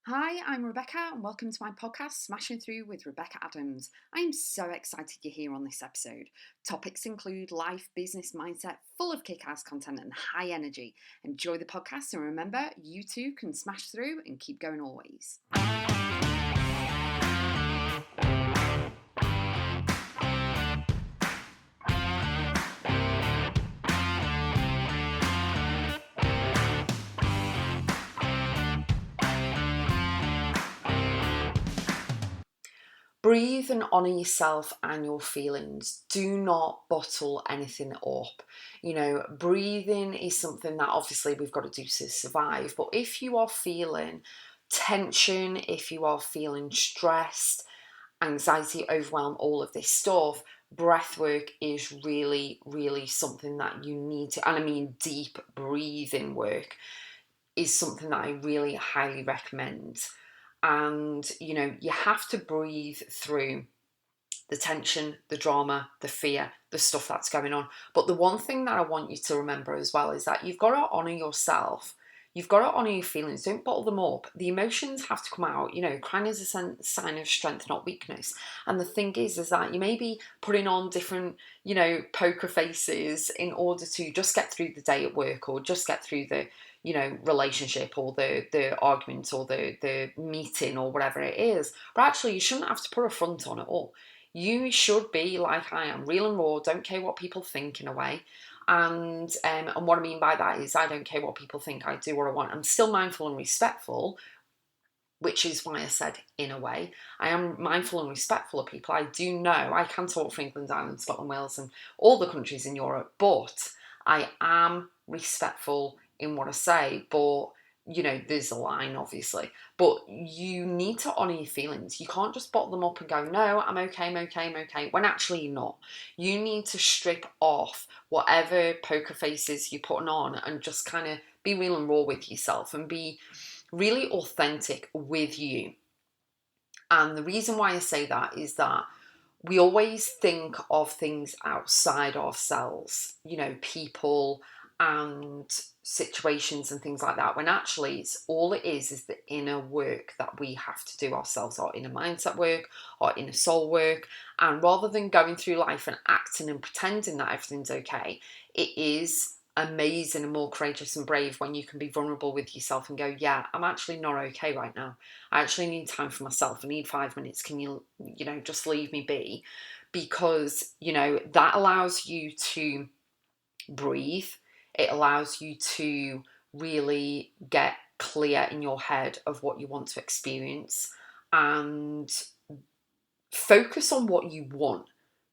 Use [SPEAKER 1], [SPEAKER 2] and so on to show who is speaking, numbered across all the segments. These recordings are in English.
[SPEAKER 1] Hi, I'm Rebecca, and welcome to my podcast, Smashing Through with Rebecca.x. I am so excited you're here on this episode. Topics include life, business, mindset, full of kick-ass content and high energy. Enjoy the podcast, and remember, you too can smash through and keep going always. Breathe and honour yourself and your feelings. Do not bottle anything up. Breathing is something that obviously we've got to do to survive. But if you are feeling tension, if you are feeling stressed, anxiety, overwhelm, all of this stuff, breathwork is really, really something that you need to, and I mean deep breathing work is something that I really highly recommend. And you have to breathe through the tension, the drama, the fear, the stuff that's going on. But the one thing that I want you to remember as well is that you've got to honour yourself. You've got to honour your feelings. Don't bottle them up. The emotions have to come out. Crying is a sign of strength, not weakness. And the thing is that you may be putting on different, poker faces in order to just get through the day at work, or just get through the, relationship, or the argument, or the meeting, or whatever it is. But actually, you shouldn't have to put a front on at all. You should be like I am, real and raw, don't care what people think, in a way. And what I mean by that is I don't care what people think, I do what I want. I'm still mindful and respectful, which is why I said in a way. I am mindful and respectful of people. I do know I can talk for England, Ireland, Scotland, Wales and all the countries in Europe, but I am respectful in what I say. But there's a line, obviously. But you need to honour your feelings. You can't just bottle them up and go, no, I'm okay, I'm okay, when actually you're not. You need to strip off whatever poker faces you're putting on and just kind of be real and raw with yourself and be really authentic with you. And the reason why I say that is that we always think of things outside ourselves, people and situations and things like that, when actually it is the inner work that we have to do ourselves, our inner mindset work, our inner soul work. And rather than going through life and acting and pretending that everything's okay, it is amazing and more courageous and brave when you can be vulnerable with yourself and go, yeah, I'm actually not okay right now. I actually need time for myself. I need 5 minutes. Can you just leave me be? Because, that allows you to breathe. It allows you to really get clear in your head of what you want to experience and focus on what you want.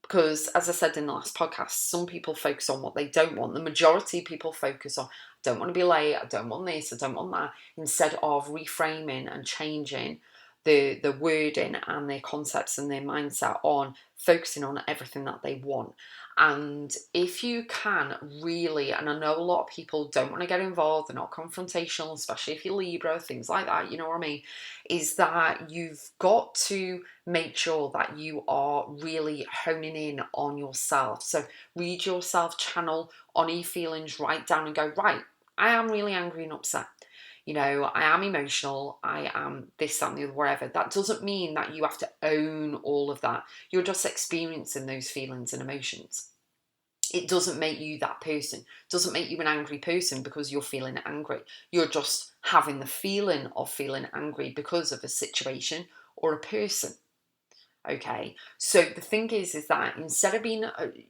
[SPEAKER 1] Because, as I said in the last podcast, some people focus on what they don't want. The majority of people focus on, I don't want to be late, I don't want this, I don't want that, instead of reframing and changing the wording and their concepts and their mindset on focusing on everything that they want. And if you can really, and I know a lot of people don't want to get involved, they're not confrontational, especially if you're Libra, things like that, you know what I mean, is that you've got to make sure that you are really honing in on yourself. So read yourself, channel, honour your feelings, write down and go, right, I am really angry and upset. I am emotional, I am this, that, and the other, wherever. That doesn't mean that you have to own all of that. You're just experiencing those feelings and emotions. It doesn't make you that person. It doesn't make you an angry person because you're feeling angry. You're just having the feeling of feeling angry because of a situation or a person. Okay, so the thing is that instead of being,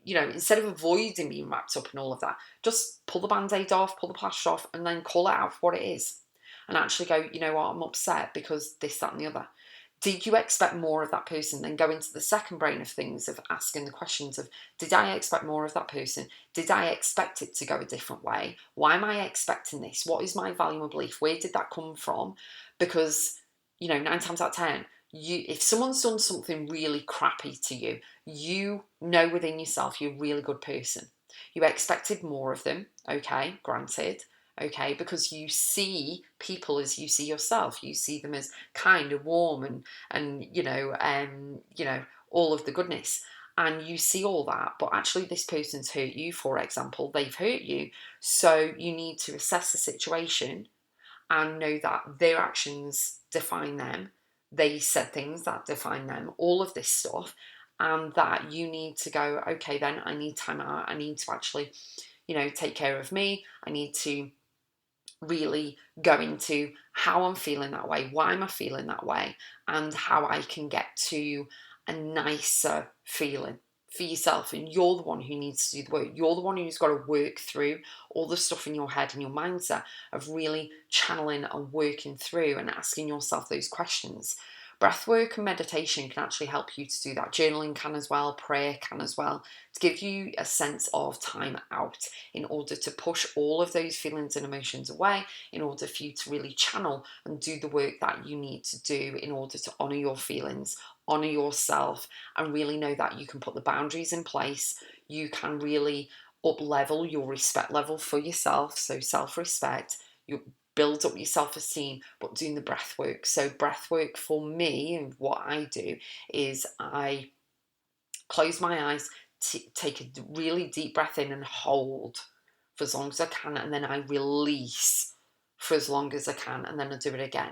[SPEAKER 1] instead of avoiding being wrapped up in all of that, just pull the band-aid off, pull the plaster off, and then call it out for what it is. And actually go, you know what, I'm upset because this, that, and the other. Did you expect more of that person? Then go into the second brain of things, of asking the questions of, did I expect more of that person? Did I expect it to go a different way? Why am I expecting this? What is my value and belief? Where did that come from? Because, 9 times out of 10, if someone's done something really crappy to you, you know within yourself you're a really good person. You expected more of them, okay, granted, okay, because you see people as you see yourself. You see them as kind and warm and all of the goodness. And you see all that, but actually this person's hurt you, for example, they've hurt you. So you need to assess the situation and know that their actions define them. They said things that define them, all of this stuff. And that you need to go, okay, then I need time out. I need to actually, take care of me. I need to really go into how I'm feeling that way, why am I feeling that way, and how I can get to a nicer feeling for yourself. And you're the one who needs to do the work. You're the one who's got to work through all the stuff in your head and your mindset of really channeling and working through and asking yourself those questions. Breathwork and meditation can actually help you to do that. Journaling can as well, prayer can as well, to give you a sense of time out in order to push all of those feelings and emotions away, in order for you to really channel and do the work that you need to do in order to honour your feelings, honour yourself, and really know that you can put the boundaries in place. You can really up level your respect level for yourself, so self-respect. You build up your self-esteem, but doing the breath work. So breath work for me, and what I do is I close my eyes, take a really deep breath in and hold for as long as I can, and then I release for as long as I can, and then I do it again.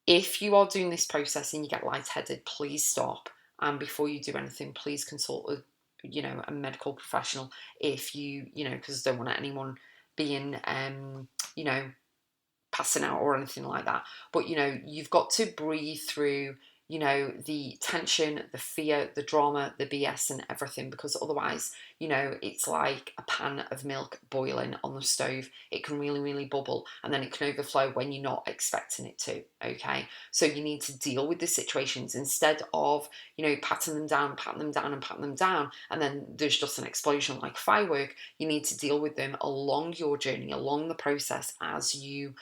[SPEAKER 1] If you are doing this process and you get lightheaded, please stop, and before you do anything, please consult with a medical professional. If because I don't want anyone being passing out or anything like that. But you've got to breathe through the tension, the fear, the drama, the BS and everything, because otherwise it's like a pan of milk boiling on the stove. It can really, really bubble, and then it can overflow when you're not expecting it to. Okay, so you need to deal with the situations instead of patting them down and then there's just an explosion like firework. You need to deal with them along your journey, along the process, as you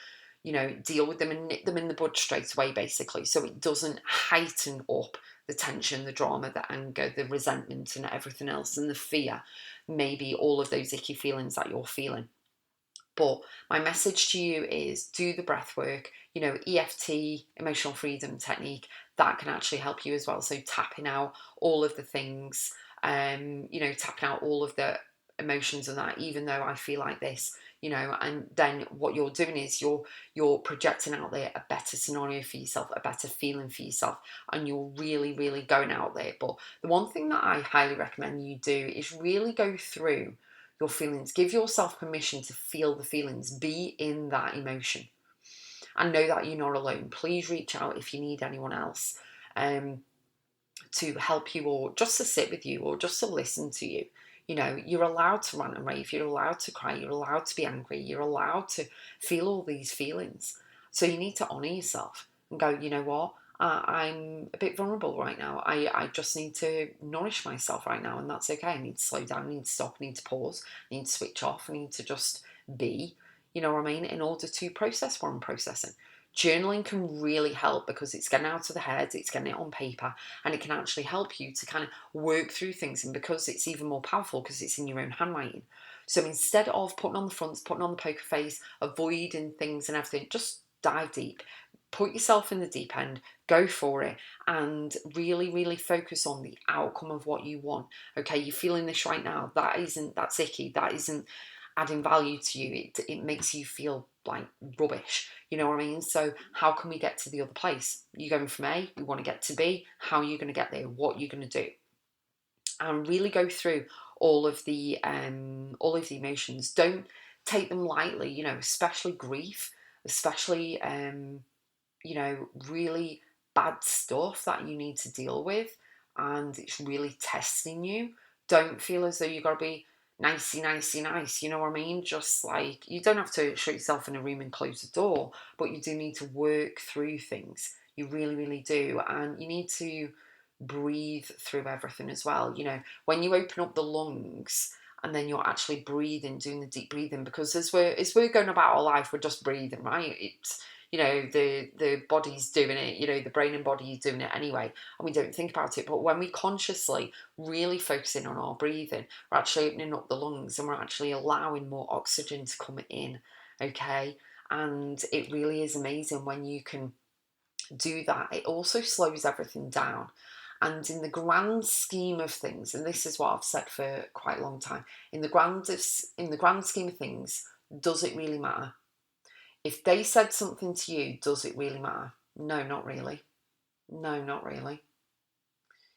[SPEAKER 1] deal with them and nip them in the bud straight away, basically, so it doesn't heighten up the tension, the drama, the anger, the resentment and everything else, and the fear, maybe all of those icky feelings that you're feeling. But my message to you is do the breath work, EFT, emotional freedom technique, that can actually help you as well. So tapping out all of the things, tapping out all of the emotions and that, even though I feel like this, and then what you're doing is you're projecting out there a better scenario for yourself, a better feeling for yourself, and you're really, really going out there. But the one thing that I highly recommend you do is really go through your feelings. Give yourself permission to feel the feelings, be in that emotion, and know that you're not alone. Please reach out if you need anyone else to help you, or just to sit with you, or just to listen to you. You're allowed to rant and rave, you're allowed to cry, you're allowed to be angry, you're allowed to feel all these feelings. So you need to honour yourself and go, you know what, I'm a bit vulnerable right now. I just need to nourish myself right now, and that's okay. I need to slow down, I need to stop, I need to pause, I need to switch off, I need to just be, you know what I mean, in order to process what I'm processing. Journaling can really help because it's getting out of the head, it's getting it on paper, and it can actually help you to kind of work through things. And because it's even more powerful because it's in your own handwriting. So instead of putting on the fronts, putting on the poker face, avoiding things and everything, just dive deep. Put yourself in the deep end, go for it, and really, really focus on the outcome of what you want. Okay, you're feeling this right now. That's icky. That isn't adding value to you. It makes you feel like rubbish. You know what I mean? So how can we get to the other place? You're going from A, you want to get to B. How are you going to get there? What are you going to do? And really go through all of the emotions. Don't take them lightly. Especially grief, especially really bad stuff that you need to deal with, and it's really testing you. Don't feel as though you've got to be nicey, nice, you know what I mean? Just like, you don't have to shut yourself in a room and close the door, but you do need to work through things. You really, really do. And you need to breathe through everything as well. When you open up the lungs and then you're actually breathing, doing the deep breathing, because as we're going about our life, we're just breathing, right? It's the body's doing it, the brain and body is doing it anyway, and we don't think about it. But when we consciously really focusing on our breathing, we're actually opening up the lungs and we're actually allowing more oxygen to come in. Okay, and it really is amazing when you can do that. It also slows everything down. And in the grand scheme of things, and this is what I've said for quite a long time, in the grand scheme of things, does it really matter? If they said something to you, does it really matter? No, not really. No, not really.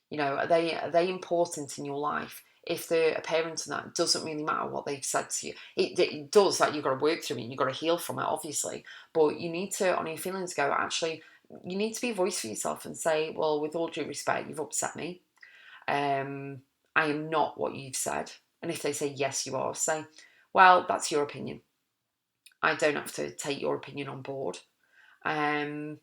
[SPEAKER 1] You know, are they important in your life? If they're a parent and that, it doesn't really matter what they've said to you. It does, that you've got to work through it and you've got to heal from it, obviously. But you need to, on your feelings, go, actually, you need to be a voice for yourself and say, well, with all due respect, you've upset me. Um, I am not what you've said. And if they say, yes, you are, say, well, that's your opinion. I don't have to take your opinion on board. Um,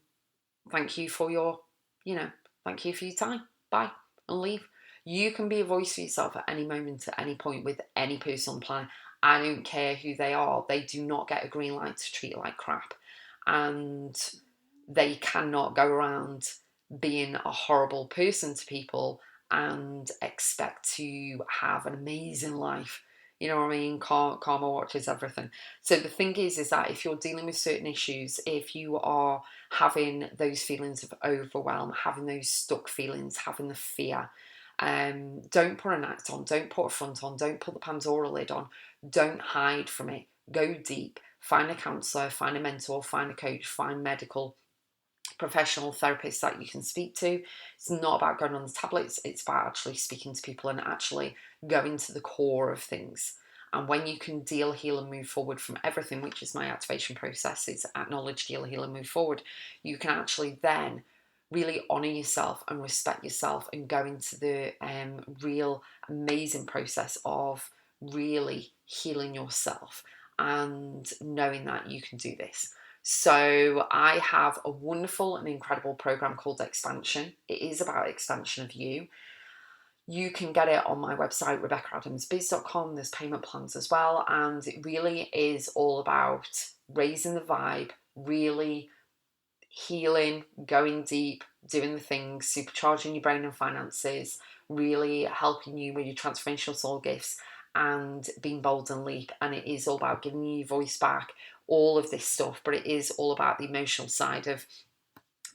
[SPEAKER 1] thank you for your, you know, thank you for your time. Bye, and leave. You can be a voice for yourself at any moment, at any point, with any person on the planet. I don't care who they are. They do not get a green light to treat you like crap. And they cannot go around being a horrible person to people and expect to have an amazing life. You know what I mean? Karma watches everything. So the thing is that if you're dealing with certain issues, if you are having those feelings of overwhelm, having those stuck feelings, having the fear, don't put an act on, don't put a front on, don't put the Pandora lid on, don't hide from it. Go deep. Find a counsellor, find a mentor, find a coach, find medical professional therapists that you can speak to. It's not about going on the tablets, it's about actually speaking to people and actually going to the core of things. And when you can deal, heal, and move forward from everything, which is my activation process, it's acknowledge, deal, heal, and move forward, you can actually then really honour yourself and respect yourself and go into the real amazing process of really healing yourself and knowing that you can do this. So I have a wonderful and incredible program called Expansion. It is about expansion of you. You can get it on my website, Rebecca.x. There's payment plans as well. And it really is all about raising the vibe, really healing, going deep, doing the things, supercharging your brain and finances, really helping you with your transformational soul gifts and being bold and leap. And it is all about giving you your voice back, all of this stuff, but it is all about the emotional side of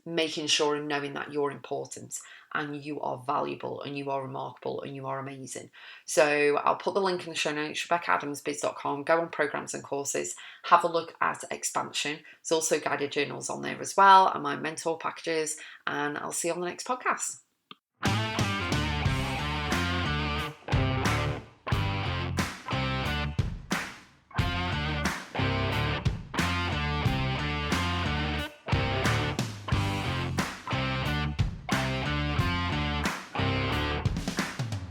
[SPEAKER 1] making sure and knowing that you're important and you are valuable and you are remarkable and you are amazing. So I'll put the link in the show notes, Rebecca.x. Go on programs and courses, have a look at Expansion. There's also guided journals on there as well and my mentor packages, and I'll see you on the next podcast.